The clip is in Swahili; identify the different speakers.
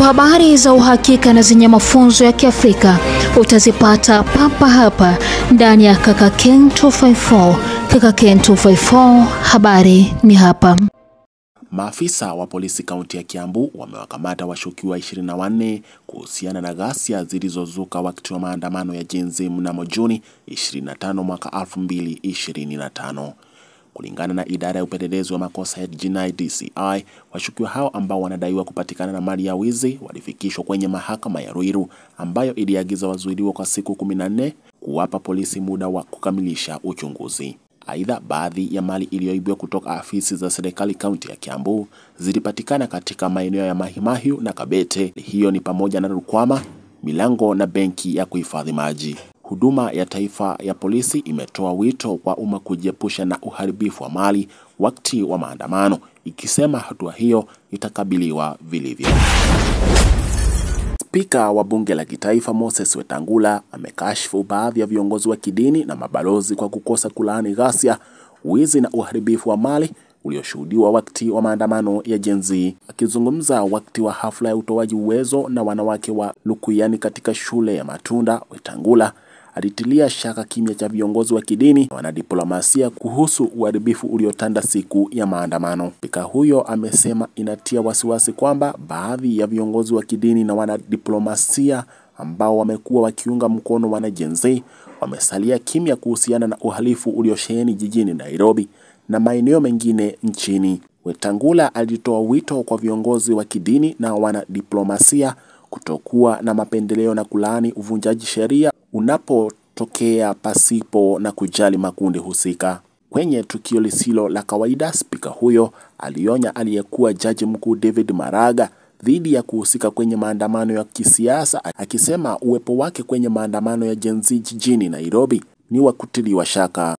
Speaker 1: Kwa habari za uhakika na zenye mafunzo ya Kiafrika utazipata papa hapa ndani ya Kaka Ken 254. Kaka Ken 254, habari ni hapa.
Speaker 2: Maafisa wa polisi kaunti ya Kiambu wamewakamata washukiwa 24 kuhusiana na ghasia zilizozuka wakati wa maandamano ya Gen Z mnamo Juni 25 mwaka 2025. Kulingana na idara ya upelelezi wa makosa ya jinai DCI, washukiwa hao ambao wanadaiwa kupatikana na mali ya wizi walifikishwa kwenye mahakama ya Ruiru ambayo iliagiza wazuiliwe kwa siku 14 kuwapa polisi muda wa kukamilisha uchunguzi. Aidha, baadhi ya mali iliyoibiwa kutoka afisi za serikali kaunti ya Kiambu zilipatikana katika maeneo ya Mahimahiu na Kabete. Hiyo ni pamoja na rukwama, milango na benki ya kuhifadhi maji. Huduma ya Taifa ya Polisi imetoa wito kwa umma kujiepusha na uharibifu wa mali wakati wa maandamano, ikisema hatua hiyo itakabiliwa vilivyo. Spika wa bunge la kitaifa Moses Wetangula amekashifu baadhi ya viongozi wa kidini na mabalozi kwa kukosa kulaani ghasia, wizi na uharibifu wa mali ulioshuhudiwa wakati wa maandamano ya Gen Z. Akizungumza wakati wa hafla ya utoaji uwezo na wanawake wa Lukuyani katika shule ya Matunda, Wetangula alitilia shaka kimya cha viongozi wa kidini na wanadiplomasia kuhusu uharibifu uliotanda siku ya maandamano. Spika huyo amesema inatia wasiwasi kwamba baadhi ya viongozi wa kidini na wanadiplomasia ambao wamekuwa wakiunga mkono wana Gen Z wamesalia kimya kuhusiana na uhalifu uliosheheni jijini Nairobi na maeneo mengine nchini. Wetangula alitoa wito kwa viongozi wa kidini na wanadiplomasia kutokuwa na mapendeleo na kulaani uvunjaji sheria unapotokea pasipo na kujali makundi husika. Kwenye tukio lisilo la kawaida, spika huyo alionya aliyekuwa jaji mkuu David Maraga dhidi ya kuhusika kwenye maandamano ya kisiasa, akisema uwepo wake kwenye maandamano ya Gen Z jijini Nairobi ni wa kutiliwa shaka.